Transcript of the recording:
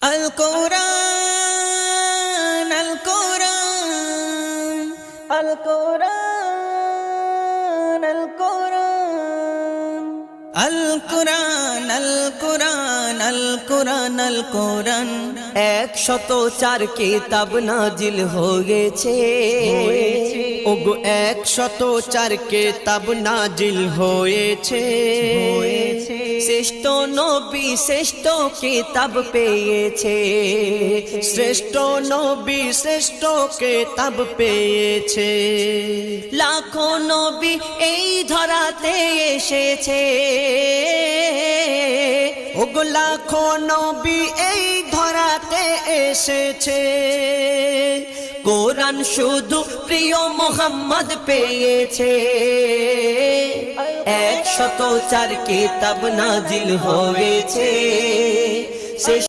আল কোরআন আল কোরআন আল কোরআন আল কোরআন আল কোরআন আল কোরআন আল কোরআন আল কোরআন 104 কিতাব নাজিল হয়েছে ওগো 104 কিতাব নাজিল হয়েছে শ্রেষ্ঠ নবী শ্রেষ্ঠ কিতাব পেয়েছে শ্রেষ্ঠ নবী শ্রেষ্ঠ কিতাব পেয়েছে লাখো নবী এই ধরাতে এসেছে ওগো লাখো নবী এই ধরাতে এসেছে কোরআন শুধু প্রিয় মোহাম্মদ পেয়েছে 104 কিতাব নাজিল হয়েছে।